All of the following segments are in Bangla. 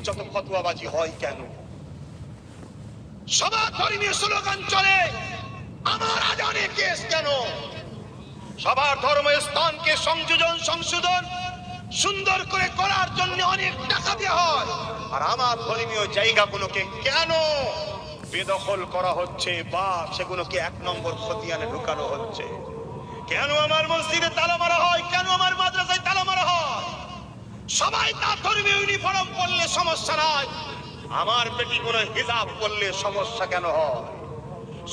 যত ফতোয়াবাজি হয় কেন? সবার ধর্মীয় স্লোগান চলে, আমার আজানে কেস কেন? সবার ধর্মস্থানকে সংশোধন সুন্দর করে করার জন্য অনেক টাকা দেওয়া হয়, আর আমার ধর্মীয় জায়গাগুলোকে কেন বেদখল করা হচ্ছে বা সেগুলোকে 1 নম্বর খতিয়ানে ঢুকানো হচ্ছে? কেন আমার মসজিদে তালা মারা হয়? কেন আমার মাদ্রাসায় তালা মারা হয়? সবাই তার ধর্মীয় ইউনিফর্ম পরলে সমস্যা নাই, আমার বেটিগুলো হিজাব পরলে সমস্যা কেন হয়?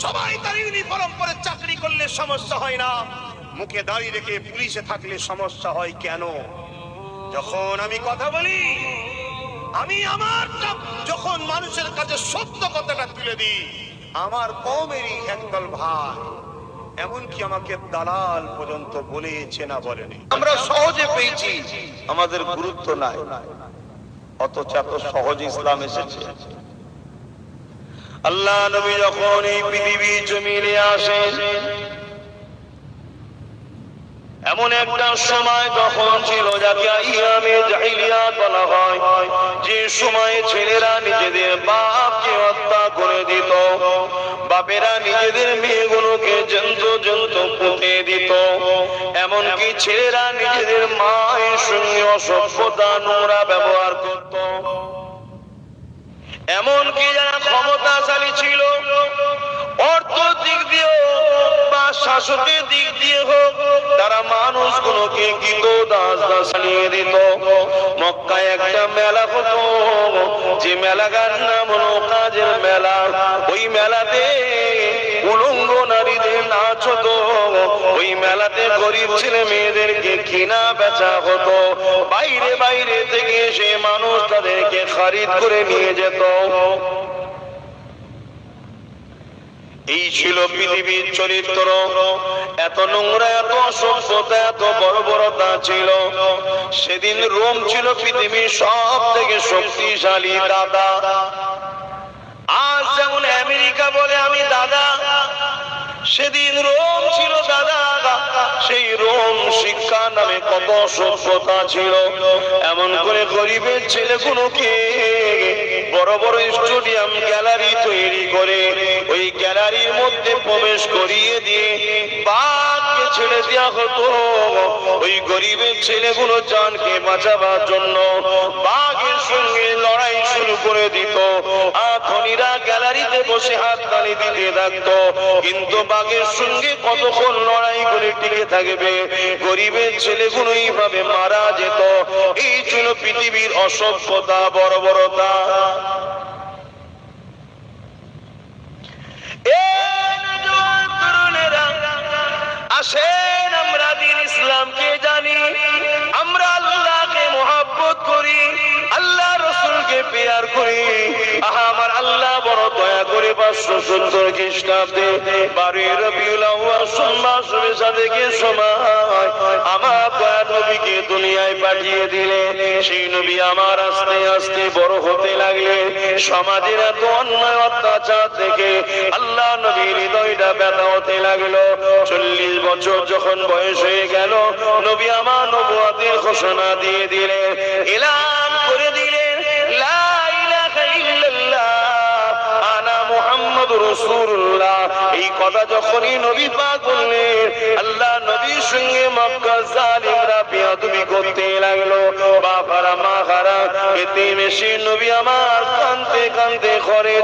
সবাই তার ইউনিফর্ম পরে চাকরি করলে সমস্যা হয় না, মুখে দাড়ি রেখে পুলিশে থাকলে সমস্যা হয় কেন? যখন আমি কথা বলি, আমি আমার যখন মানুষের কাছে সত্য কথাটা তুলে দিই, আমার কওমেরই একদল ভাই এমনকি আমাকে দালাল পর্যন্ত বলেছে, না বলেনি। আমরা সহজে পেয়েছি, আমাদের গুরুত্ব নাই, অথচ এত সহজ ইসলাম এসেছে। আল্লাহ নবী যখন এই পৃথিবীর জমিনে আসেন, এমন একটা সময় তখন ছিল যাকে আইয়ামে জাহিলিয়াত বলা হয়, যে সময়ে ছেলেরা নিজেদের বাপকে হত্যা করে দিত, বাপেরা নিজেদের মেয়েগুলোকে জন্তু পুঁতে দিত, এমনকি ছেলেরা নিজেদের মায়ের সঙ্গে অসভ্যতা নোংরা ব্যবহার করত। এমনকি যারা ক্ষমতাশালী ছিল, অর্থ দিক দিয়ে বা শাসকের দিক দিয়ে হোক, তারা মানুষগুলোকে গীত দাস চালিয়ে দিত। মক্কায় একটা মেলা হতো, যে মেলাটার নাম হলো কাজের মেলা। ওই মেলাতে উলঙ্গ নারীদের নাচ হতো, ওই মেলাতে গরিব ছেলে মেয়েদেরকে কিনা বেচা হতো, বাইরে বাইরে থেকে এসে মানুষ তাদেরকে খরিদ করে নিয়ে যেত। এই ছিল পৃথিবীর চরিত্র। এত নোংরা, এত অসভ্যতা, এত বর্বরতা ছিল। সেদিন রোম ছিল পৃথিবীর সব থেকে শক্তিশালী দাদা। আজ যেমন আমেরিকা বলে আমি দাদা, সেদিন রোম ছিল দাদা। সেই রোম শিক্ষা নামে কত সভ্যতা ছিল। এমন করে গরিবের ছেলেগুলোকে বড় বড় স্টেডিয়াম গ্যালারি তৈরি করে ওই গ্যালারির মধ্যে প্রবেশ করিয়ে দিয়ে বাঘকে ছেড়ে দেওয়া হতো। ওই গরিবের ছেলেগুলো জানকে বাঁচাবার জন্য বাঘের সঙ্গে লড়াই শুরু করে দিত। খনিরা গ্যালারিতে বসে হাততালি দিতে থাকতো, কিন্তু বাঘের সঙ্গে কতক্ষণ লড়াই করে টিকে থাকবে? গরিবের ছেলেগুলো এইভাবে মারা যেত। এই ছিল পৃথিবীর অসভ্যতা, বর্বরতা। আসেন আমরা দিন ইসলামকে জানি, আমরা আল্লাহকে মহব্বত করি, আল্লাহ রসুলকে প্যার করি। আমার আল্লাহ বড় দয়া করে 570 খ্রিস্টাব্দে 12 রবিউল আউয়াল সোমবার সাদেকের সময় আমার দয়া নবীকে দুনিয়ায় পাঠিয়ে দিলে। সেই নবী আমার আস্তে আস্তে বড় হতে লাগলে। সমাজের এত অন্যায় অত্যাচার থেকে আল্লাহ নবীর হৃদয়টা ব্যথা হতে লাগলো। 40 বছর যখন বয়স হয়ে গেল, নবী আমার নবুয়তের ঘোষণা দিয়ে দিলেন, এলান করে দিলেন, লা ইলাহা ইল্লাল্লাহ আনা মুহাম্মাদুর রাসূলুল্লাহ। এই কথা যখনই নবী পাক বললেন, আল্লাহ নবীর সঙ্গে মক্কার জালিমরা বেয়াদবি করতে লাগলো। বাবারা মাহারা এতে বেশি নবী আমার কাঁদতে কাঁদতে ঘরে